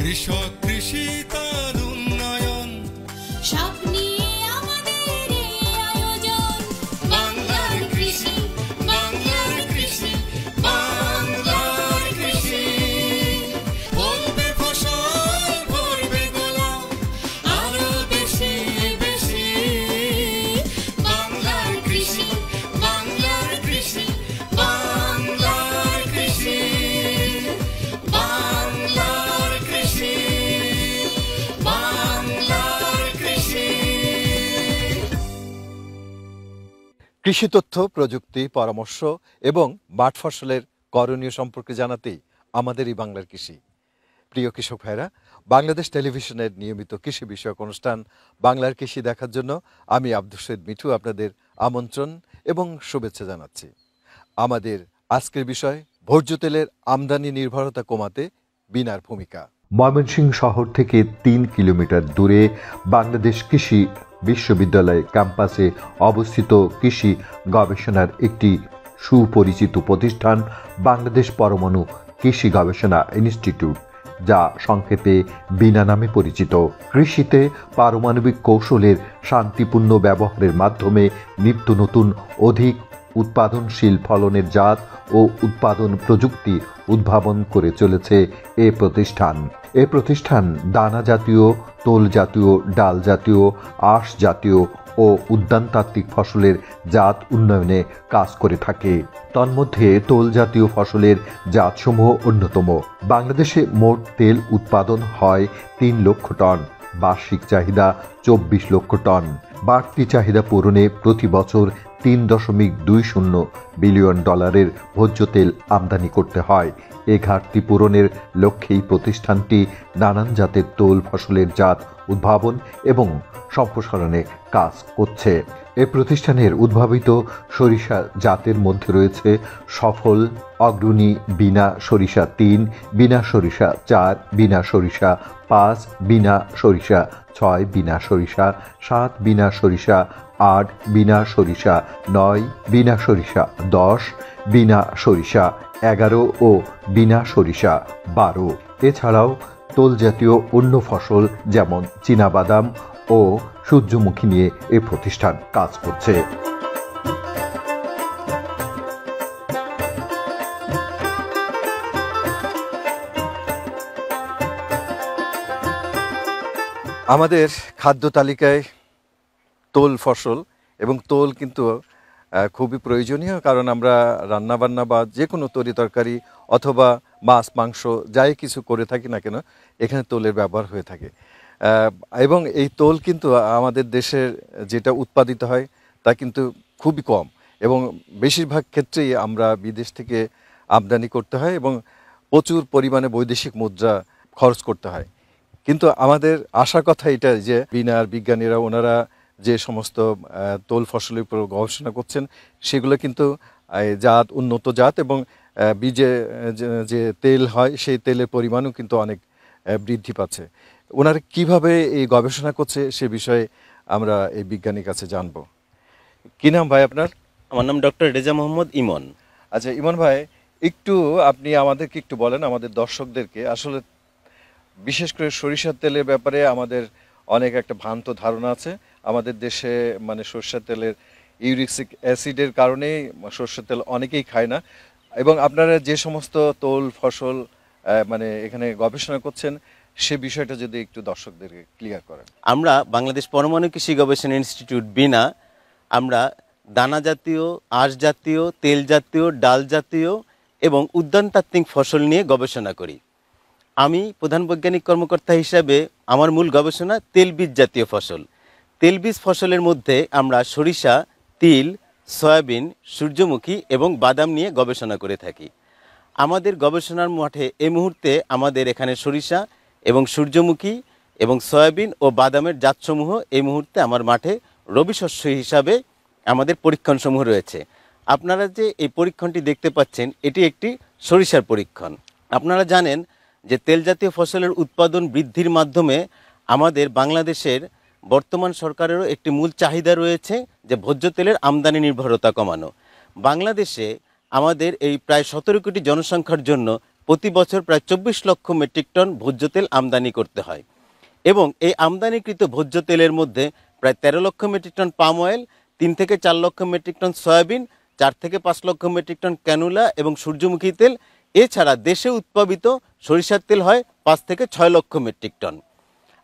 কৃষক কৃষি তার উন্নয়ন সব নিয়ে আমাদের এই আয়োজন। বাংলার কৃষি, বাংলার কৃষি, বাংলার কৃষি। ফলবে ফসল ভরবে গোলা আরো বেশি বেশি। বাংলার কৃষি, বাংলার কৃষি, বাংলার কৃষি, বাংলার কৃষি, বাংলার কৃষি। কৃষি তথ্য, প্রযুক্তি, পরামর্শ এবং মাঠ ফসলের করণীয় সম্পর্কে জানাতেই আমাদের এই বাংলার কৃষি। প্রিয় কৃষক ভাইরা, বাংলাদেশ টেলিভিশনের নিয়মিত কৃষি বিষয়ক অনুষ্ঠান বাংলার কৃষি দেখার জন্য আমি আব্দুল শহীদ মিঠু আপনাদের আমন্ত্রণ এবং শুভেচ্ছা জানাচ্ছি। আমাদের আজকের বিষয় ভোজ্য তেলের আমদানি নির্ভরতা কমাতে বিনার ভূমিকা। ময়মনসিংহ শহর থেকে 3 কিলোমিটার দূরে বাংলাদেশ কৃষি বিশ্ববিদ্যালয় ক্যাম্পাসে অবস্থিত কৃষি গবেষণার একটি সুপরিচিত প্রতিষ্ঠান বাংলাদেশ পরমাণু কৃষি গবেষণা ইনস্টিটিউট, যা সংক্ষেপে বিনা নামে পরিচিত। কৃষিতে পারমাণবিক কৌশলের শান্তিপূর্ণ ব্যবহারের মাধ্যমে নিত্য নতুন অধিক উৎপাদনশীল ফলনের জাত ও উৎপাদন প্রযুক্তি উদ্ভাবন করে চলেছে এ প্রতিষ্ঠান দানা জাতীয়, তোল জাতীয়, ডাল জাতীয়, আঁশ জাতীয় ও উদ্যানতাত্ত্বিক ফসলের জাত উন্নয়নে কাজ করে থাকে। তন্মধ্যে তোল জাতীয় ফসলের জাতসমূহ অন্যতম। বাংলাদেশে মোট তেল উৎপাদন হয় 3 লক্ষ টন, বার্ষিক চাহিদা 24 লক্ষ টন। বাড়তি চাহিদা পূরণে প্রতি বছর $3.20 বিলিয়ন ভোজ্য তেল আমদানি করতে হয়। এ ঘাটতি পূরণের লক্ষ্যেই প্রতিষ্ঠানটি নানান জাতের তোল ফসলের জাত উদ্ভাবন এবং সম্প্রসারণে কাজ করছে। এ প্রতিষ্ঠানের উদ্ভাবিত সরিষা জাতের মধ্যে রয়েছে সফল, অগ্রণী, বিনা সরিষা 3, বিনা সরিষা 4, বিনা সরিষা 5, বিনা সরিষা 6, বিনা সরিষা 7, বিনা সরিষা 8, বিনা সরিষা 9, বিনা সরিষা 10, বিনা সরিষা 11 ও বিনা সরিষা 12। এছাড়াও তোল জাতীয় অন্য ফসল যেমন চীনাবাদাম ও সূর্যমুখী নিয়ে এ প্রতিষ্ঠান কাজ করছে। আমাদের খাদ্য তালিকায় তোল ফসল এবং তোল কিন্তু খুবই প্রয়োজনীয়, কারণ আমরা রান্নাবান্না বা যে কোনো তরি তরকারি অথবা মাছ মাংস যাই কিছু করে থাকি না কেন, এখানে তোলের ব্যবহার হয়ে থাকে। এবং এই তোল কিন্তু আমাদের দেশের যেটা উৎপাদিত হয় তা কিন্তু খুবই কম, এবং বেশিরভাগ ক্ষেত্রেই আমরা বিদেশ থেকে আমদানি করতে হয় এবং প্রচুর পরিমাণে বৈদেশিক মুদ্রা খরচ করতে হয়। কিন্তু আমাদের আশার কথা এটা যে বিনার বিজ্ঞানীরা ওনারা যে সমস্ত তোল ফসলের উপর গবেষণা করছেন সেগুলো কিন্তু জাত উন্নত জাত, এবং বীজে যে তেল হয় সেই তেলের পরিমাণও কিন্তু অনেক বৃদ্ধি পাচ্ছে। ওনারা কিভাবে এই গবেষণা করছে সে বিষয়ে আমরা এই বিজ্ঞানীর কাছে জানব। কি নাম ভাই আপনার? আমার নাম ডক্টর রেজা মোহাম্মদ ইমন। আচ্ছা ইমন ভাই, একটু আপনি আমাদেরকে একটু বলেন, আমাদের দর্শকদেরকে। আসলে বিশেষ করে সরিষার তেলের ব্যাপারে আমাদের অনেক একটা ভ্রান্ত ধারণা আছে। আমাদের দেশে মানে সরিষার তেলের ইউরিক অ্যাসিডের কারণেই সরিষার তেল অনেকেই খায় না, এবং আপনারা যে সমস্ত তোল ফসল মানে এখানে গবেষণা করছেন সে বিষয়টা যদি একটু দর্শকদেরকে ক্লিয়ার করেন। আমরা বাংলাদেশ পরমাণু কৃষি গবেষণা ইনস্টিটিউট বিনা আমরা দানা জাতীয়, আঁশ জাতীয়, তেল জাতীয়, ডাল জাতীয় এবং উদ্যানতাত্ত্বিক ফসল নিয়ে গবেষণা করি। আমি প্রধান বৈজ্ঞানিক কর্মকর্তা হিসাবে আমার মূল গবেষণা তেলবীজ জাতীয় ফসল। তেলবীজ ফসলের মধ্যে আমরা সরিষা, তিল, সয়াবিন, সূর্যমুখী এবং বাদাম নিয়ে গবেষণা করে থাকি। আমাদের গবেষণার মাঠে এই মুহূর্তে আমাদের এখানে সরিষা এবং সূর্যমুখী এবং সয়াবিন ও বাদামের জাতসমূহ এই মুহূর্তে আমার মাঠে রবি শস্য হিসাবে আমাদের পরীক্ষণসমূহ রয়েছে। আপনারা যে এই পরীক্ষণটি দেখতে পাচ্ছেন এটি একটি সরিষার পরীক্ষণ। আপনারা জানেন যে তেল জাতীয় ফসলের উৎপাদন বৃদ্ধির মাধ্যমে আমাদের বাংলাদেশের বর্তমান সরকারেরও একটি মূল চাহিদা রয়েছে যে ভোজ্য তেলের আমদানি নির্ভরতা কমানো। বাংলাদেশে আমাদের এই প্রায় 17 কোটি জনসংখ্যার জন্য প্রতি বছর প্রায় 24 লক্ষ মেট্রিক টন ভোজ্য তেল আমদানি করতে হয় এবং এই আমদানিকৃত ভোজ্য তেলের মধ্যে প্রায় 13 লক্ষ মেট্রিক টন পাম অয়েল, 3 থেকে 4 লক্ষ মেট্রিক টন সয়াবিন, 4 থেকে 5 লক্ষ মেট্রিক টন ক্যানুলা এবং সূর্যমুখী তেল, এছাড়া দেশে উৎপাদিত সরিষার তেল হয় 5 থেকে 6 লক্ষ মেট্রিক টন।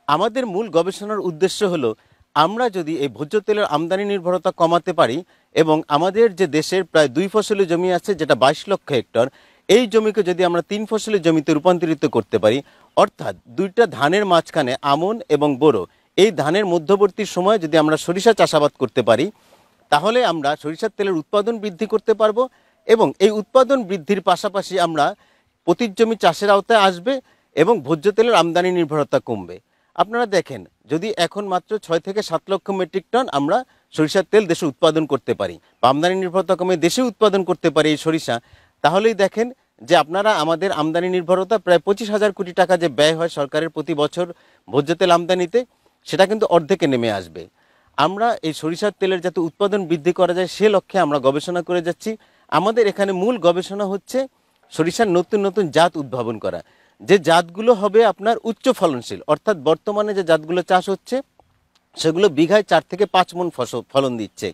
আমাদের মূল গবেষণার উদ্দেশ্য হলো আমরা যদি এই ভোজ্য তেলের আমদানি নির্ভরতা কমাতে পারি এবং আমাদের যে দেশের প্রায় 2 ফসলি জমি আছে যেটা 22 লক্ষ হেক্টর, এই জমিকে যদি আমরা 3 ফসলি জমিতে রূপান্তরিত করতে পারি, অর্থাৎ 2টা ধানের মাঝখানে আমন এবং বোরো, এই ধানের মধ্যবর্তী সময়ে যদি আমরা সরিষা চাষাবাদ করতে পারি, তাহলে আমরা সরিষার তেলের উৎপাদন বৃদ্ধি করতে পারবো এবং এই উৎপাদন বৃদ্ধির পাশাপাশি আমরা প্রতি জমি চাষের আওতায় আসবে এবং ভোজ্য তেলের আমদানি নির্ভরতা কমবে। আপনারা দেখেন, যদি এখন মাত্র 6 থেকে 7 লক্ষ মেট্রিক টন আমরা সরিষার তেল দেশে উৎপাদন করতে পারি বা আমদানি নির্ভরতা কমে দেশে উৎপাদন করতে পারি এই সরিষা, তাহলেই দেখেন যে আপনারা আমাদের আমদানি নির্ভরতা প্রায় 25,000 কোটি টাকা যে ব্যয় হয় সরকারের প্রতি বছর ভোজ্য তেল আমদানিতে, সেটা কিন্তু অর্ধেকে নেমে আসবে। আমরা এই সরিষার তেলের যাতে উৎপাদন বৃদ্ধি করা যায় সে লক্ষ্যে আমরা গবেষণা করে যাচ্ছি। আমাদের এখানে মূল গবেষণা হচ্ছে সরিষার নতুন নতুন জাত উদ্ভাবন করা, যে জাতগুলো হবে আপনার উচ্চ ফলনশীল, অর্থাৎ বর্তমানে যে জাতগুলো চাষ হচ্ছে সেগুলো বিঘায় 4 থেকে 5 মণ ফলন দিচ্ছে।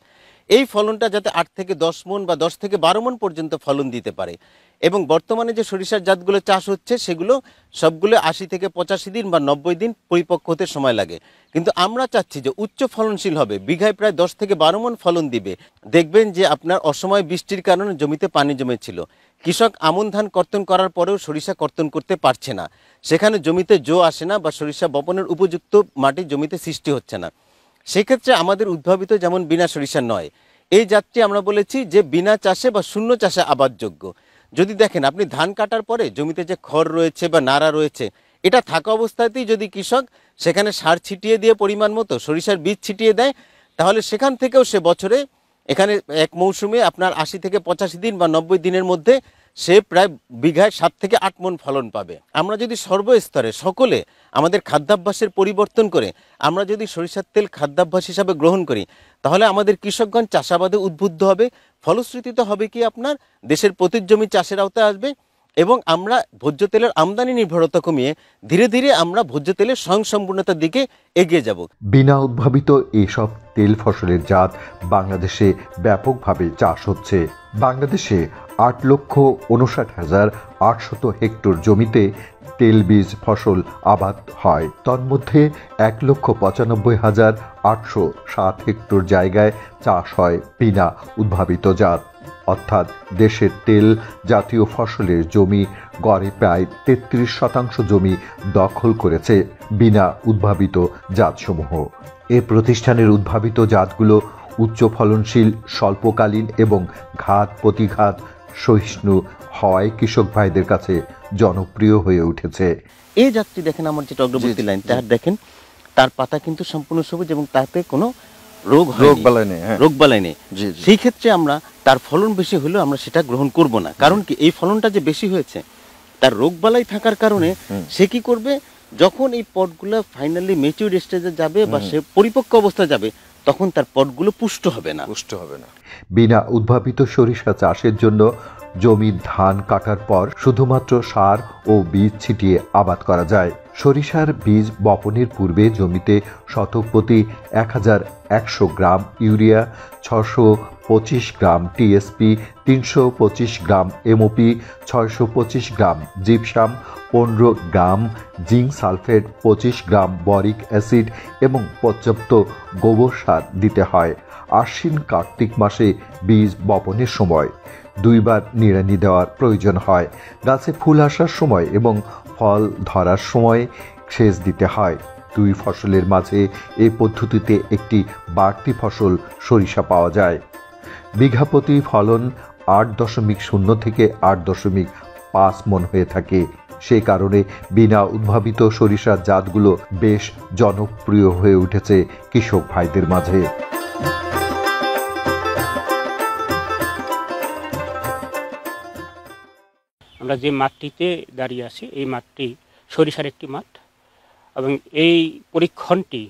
এই ফলনটা যাতে 8 থেকে 10 মণ বা 10 থেকে 12 মণ পর্যন্ত ফলন দিতে পারে এবং বর্তমানে যে সরিষার জাতগুলো চাষ হচ্ছে সেগুলো সবগুলো 80 থেকে 85 দিন বা 90 দিন পরিপক্ক হতে সময় লাগে, কিন্তু আমরা চাচ্ছি যে উচ্চ ফলনশীল হবে, বিঘায় প্রায় 10 থেকে 12 মণ ফলন দিবে। দেখবেন যে আপনার অসময় বৃষ্টির কারণে জমিতে পানি জমেছিল, কৃষক আমন ধান কর্তন করার পরেও সরিষা কর্তন করতে পারছে না, সেখানে জমিতে জো আসে না বা সরিষা বপনের উপযুক্ত মাটি জমিতে সৃষ্টি হচ্ছে না। সেক্ষেত্রে আমাদের উদ্ভাবিত যেমন বিনা সরিষা নয়, এই জাতটি আমরা বলেছি যে বিনা চাষে বা শূন্য চাষে আবাদযোগ্য। যদি দেখেন আপনি ধান কাটার পরে জমিতে যে খড় রয়েছে বা নাড়া রয়েছে, এটা থাকা অবস্থাতেই যদি কৃষক সেখানে সার ছিটিয়ে দিয়ে পরিমাণ মতো সরিষার বীজ ছিটিয়ে দেয়, তাহলে সেখান থেকেও সে বছরে এখানে এক মৌসুমে আপনার 80 থেকে 85 দিন বা 90 দিনের মধ্যে সে প্রায় বিঘায় 7 থেকে 8 মণ ফলন পাবে। আমরা যদি সর্বস্তরে সকলে আমাদের খাদ্যাভ্যাসের পরিবর্তন করে আমরা যদি সরিষার তেল খাদ্যাভ্যাস হিসাবে গ্রহণ করি, তাহলে আমাদের কৃষকগণ চাষাবাদে উদ্বুদ্ধ হবে, ফলশ্রুতিতে হবে কি আপনার দেশের প্রতি জমি চাষের আওতায় আসবে এবং আমরা ভোজ্য তেলের আমদানি নির্ভরতা কমিয়ে ধীরে ধীরে আমরা ভোজ্য তেলের স্বয়ংসম্পূর্ণতার দিকে এগিয়ে যাব। বিনা উদ্ভাবিত এসব তেল ফসলের জাত বাংলাদেশে ব্যাপকভাবে চাষ হচ্ছে। বাংলাদেশে 8,59,800 হেক্টর জমিতে তেলবীজ ফসল আবাদ হয়। তন্মধ্যে 1,95,807 হেক্টর জায়গায় চাষ হয় বিনা উদ্ভাবিত জাত, অর্থাৎ দেশের তেল জাতীয় ফসলের জমি গড়ে প্রায় 33% জমি দখল করেছে বিনা উদ্ভাবিত জাতসমূহ। এ প্রতিষ্ঠানের উদ্ভাবিত জাতগুলো উচ্চ ফলনশীল, স্বল্পকালীন এবং ঘাত প্রতিঘাত সহিষ্ণু হওয়ায় কৃষক ভাইদের কাছে জনপ্রিয় হয়ে উঠেছে। এই জাতটি দেখেন, আমার যেটা অগ্রবর্তী লাইন, তার দেখেন তার পাতা কিন্তু সম্পূর্ণ সবুজ এবং তাতে কোনো রোগ বালাই নেই। সেই ক্ষেত্রে আমরা তার ফলন বেশি হলেও আমরা সেটা গ্রহণ করব না, কারণ কি এই ফলনটা যে বেশি হয়েছে তার রোগ বালাই থাকার কারণে সে কি করবে, যখন এই পটগুলো ফাইনালি ম্যাচিউর স্টেজে যাবে বা সে পরিপক্ক অবস্থা যাবে, তখন তার পটগুলো পুষ্ট হবে না। বিনা উদ্ভাবিত সরিষা চাষের জন্য জমির ধান কাটার পর শুধুমাত্র সার ও বীজ ছিটিয়ে আবাদ করা যায়। সরিষার বীজ বপনের পূর্বে জমিতে শতক প্রতি 1,100 গ্রাম ইউরিয়া, 625 গ্রাম টিএসপি, 325 গ্রাম এমওপি, 625 গ্রাম জিপসাম, 15 গ্রাম জিঙ্ক সালফেট, 25 গ্রাম বরিক অ্যাসিড এবং পর্যাপ্ত গোবর সার দিতে হয়। আশ্বিন কার্তিক মাসে বীজ বপনের সময় 2 বার নিড়ানি দেওয়ার প্রয়োজন হয়। গাছে ফুল আসার সময় এবং ফল ধরার সময় সেচ দিতে হয়। 2 ফসলের মাঝে এই পদ্ধতিতে একটি বাড়তি ফসল সরিষা পাওয়া যায়। বিঘা প্রতি ফলন 8.0 থেকে 8.5 মণ হয়ে থাকে। সে কারণে বিনা উদ্ভাবিত সরিষার জাতগুলো বেশ জনপ্রিয় হয়ে উঠেছে কৃষক ভাইদের মাঝে। আমরা যে মাঠটিতে দাঁড়িয়ে আছি এই মাঠটি সরিষার একটি মাঠ এবং এই পরীক্ষণটি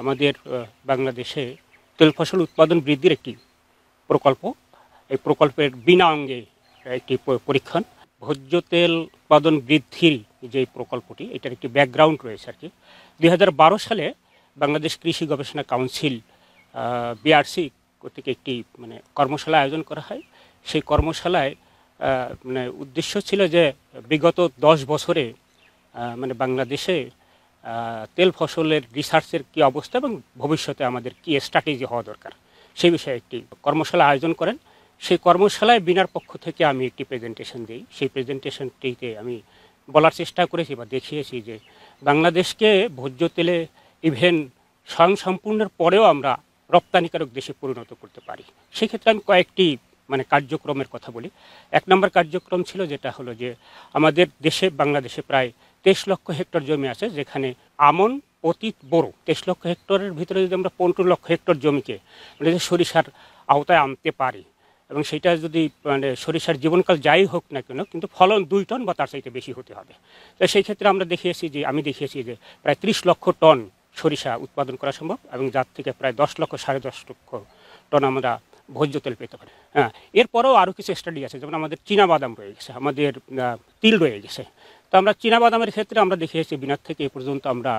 আমাদের বাংলাদেশে তেল ফসল উৎপাদন বৃদ্ধির একটি প্রকল্প। এই প্রকল্পের বিনা অঙ্গে একটি পরীক্ষণ। ভোজ্য তেল উৎপাদন বৃদ্ধির যে প্রকল্পটি, এটার একটি ব্যাকগ্রাউন্ড রয়েছে আর কি। 2012 সালে বাংলাদেশ কৃষি গবেষণা কাউন্সিল বিআরসি কর্তৃক একটি মানে কর্মশালা আয়োজন করা হয়। সেই কর্মশালায় মানে উদ্দেশ্য ছিল যে বিগত 10 বছরে মানে বাংলাদেশে তেল ফসলের রিসার্চের কী অবস্থা এবং ভবিষ্যতে আমাদের কী স্ট্র্যাটেজি হওয়া দরকার সেই বিষয়ে একটি কর্মশালা আয়োজন করেন। সেই কর্মশালায় বিনার পক্ষ থেকে আমি একটি প্রেজেন্টেশন দিই। সেই প্রেজেন্টেশনটিতে আমি বলার চেষ্টা করেছি বা দেখিয়েছি যে বাংলাদেশকে ভোজ্য তেলে ইভেন স্বয়ংসম্পূর্ণের পরেও আমরা রপ্তানিকারক দেশে পরিণত করতে পারি। সেক্ষেত্রে আমি কয়েকটি মানে কার্যক্রমের কথা বলি। 1 নম্বর কার্যক্রম ছিল যেটা হলো যে আমাদের দেশে বাংলাদেশে প্রায় 23 লক্ষ হেক্টর জমি আছে, যেখানে আমন, অতীত, বোরো 23 লক্ষ হেক্টরের ভিতরে যদি আমরা 15 লক্ষ হেক্টর জমিকে মানে সরিষার আওতায় আনতে পারি এবং সেটা যদি মানে সরিষার জীবনকাল যাই হোক না কেন কিন্তু ফলন 2 টন বা তার চাইতে বেশি হতে হবে। তো সেই ক্ষেত্রে আমি দেখিয়েছি যে প্রায় 30 লক্ষ টন সরিষা উৎপাদন করা সম্ভব এবং যার থেকে প্রায় 10 লক্ষ 10.5 লক্ষ টন আমরা ভোজ্য তেল পেতে পারি। হ্যাঁ, এরপরেও আরও কিছু স্টাডি আছে, যেমন আমাদের চীনাবাদাম রয়ে গেছে, আমাদের তিল রয়ে গেছে। তো আমরা চীনাবাদামের ক্ষেত্রে আমরা দেখিয়েছি বিনার থেকে এ পর্যন্ত আমরা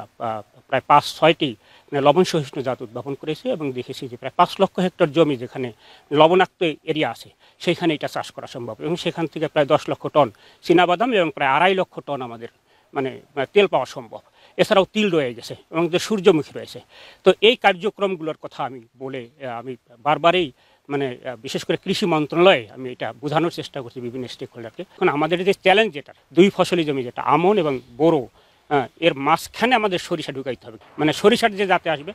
প্রায় 5-6টি লবণ সহিষ্ণু জাত উদ্ভাবন করেছি এবং দেখেছি যে প্রায় 5 লক্ষ হেক্টর জমি যেখানে লবণাক্ত এরিয়া আছে সেখানে এটা চাষ করা সম্ভব এবং সেখান থেকে প্রায় 10 লক্ষ টন চীনাবাদাম এবং প্রায় 2.5 লক্ষ টন আমাদের মানে তেল পাওয়া সম্ভব। এছাড়াও তিল রয়ে গেছে এবং যে সূর্যমুখী রয়েছে। তো এই কার্যক্রমগুলোর কথা আমি বলে আমি বারবারই মানে বিশেষ করে কৃষি মন্ত্রণালয়ে আমি এটা বোঝানোর চেষ্টা করছি বিভিন্ন স্টেক হোল্ডারকে। এখন আমাদের যে চ্যালেঞ্জ যেটা 2 ফসলি জমি যেটা আমন এবং বোরো, এর মাঝখানে আমাদের সরিষা ঢুকাইতে হবে। মানে সরিষার যে জাতে আসবে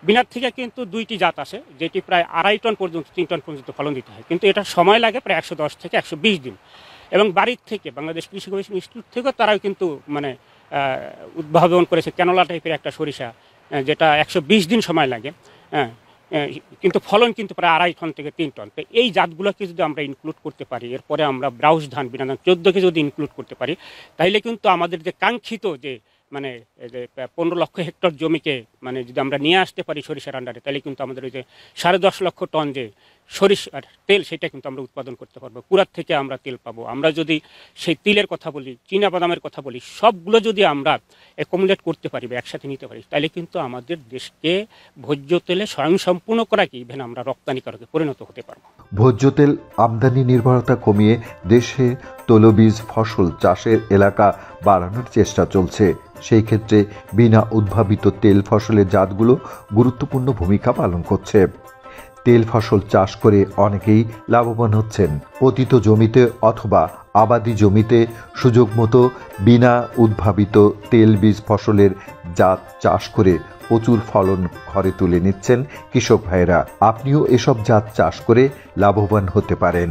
বিনার থেকে কিন্তু 2টি জাত আছে যেটি প্রায় 2.5 টন পর্যন্ত 3 টন পর্যন্ত ফলন দিতে হয়, কিন্তু এটা সময় লাগে প্রায় 110 থেকে 120 দিন। এবং বাড়ির থেকে বাংলাদেশ কৃষি গবেষণা ইনস্টিটিউট থেকেও তারাও কিন্তু মানে উদ্ভাবন করেছে ক্যানোলা টাইপের একটা সরিষা যেটা 120 দিন সময় লাগে, কিন্তু ফলন কিন্তু প্রায় 2.5 টন থেকে 3 টন। তো এই জাতগুলোকে যদি আমরা ইনক্লুড করতে পারি, এরপরে আমরা ব্রাউজ ধান, বিনা ধান 14কে যদি ইনক্লুড করতে পারি, তাহলে কিন্তু আমাদের যে কাঙ্ক্ষিত যে মানে 15 লক্ষ হেক্টর জমিকে মানে যদি আমরা নিয়ে আসতে পারি সরিষার আন্ডারে, তাহলে কিন্তু আমাদের ওই যে 10.5 লক্ষ টন যে সরিষার তেল সেটা কিন্তু আমরা উৎপাদন করতে পারবো। কুড়ার থেকে আমরা তেল পাবো। আমরা যদি সেই তিলের কথা বলি, চীনাবাদামের কথা বলি, সবগুলো যদি আমরা অ্যাকোমোডেট করতে পারি বা একসাথে নিতে পারি, তাহলে কিন্তু আমাদের দেশকে ভোজ্য তেলে স্বয়ংসম্পূর্ণ করা কি ইভেন আমরা রপ্তানিকারকে পরিণত হতে পারবো। ভোজ্য তেল আমদানি নির্ভরতা কমিয়ে দেশে তৈলবীজ ফসল চাষের এলাকা বাড়ানোর চেষ্টা চলছে। সেই ক্ষেত্রে বিনা উদ্ভাবিত তেল ফসলের জাতগুলো গুরুত্বপূর্ণ ভূমিকা পালন করছে। তেল ফসল চাষ করে অনেকেই লাভবান হচ্ছেন। পতিত জমিতে অথবা আবাদি জমিতে সুযোগ মতো বিনা উদ্ভাবিত তেল বীজ ফসলের জাত চাষ করে প্রচুর ফলন ঘরে তুলে নিচ্ছেন কৃষক ভাইয়েরা। আপনিও এসব জাত চাষ করে লাভবান হতে পারেন।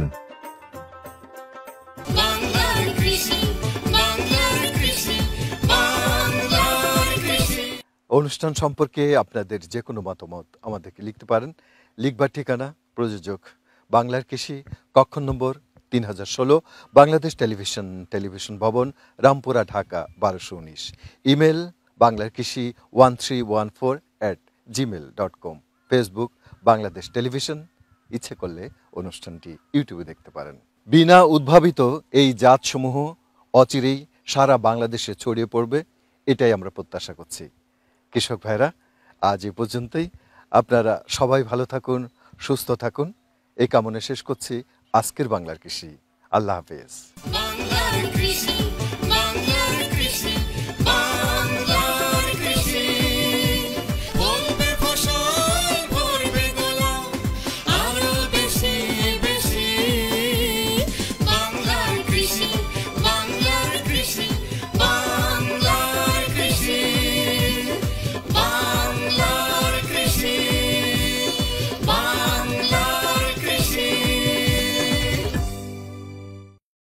বাংলার কৃষি, বাংলার কৃষি, বাংলার কৃষি। অনুষ্ঠান সম্পর্কে আপনাদের যে কোনো মতামত আমাদেরকে লিখতে পারেন। লিখবার ঠিকানা প্রযোজক বাংলার কৃষি, কক্ষ নম্বর 3016, বাংলাদেশ টেলিভিশন ভবন, রামপুরা, ঢাকা 1219। ইমেল বাংলার কৃষি 1314@gmail.com। Facebook Bangladesh television. ইচ্ছে করলে অনুষ্ঠানটি ইউটিউবে দেখতে পারেন। বিনা উদ্ভাবিত এই জাতসমূহ অচিরেই সারা বাংলাদেশে ছড়িয়ে পড়বে, এটাই আমরা প্রত্যাশা করছি। কৃষক ভাইরা, আজ এ পর্যন্তই। আপনারা সবাই ভালো থাকুন, সুস্থ থাকুন, এই কামনা শেষ করছি আজকের বাংলার কৃষি। আল্লাহ হাফেজ। বাংলার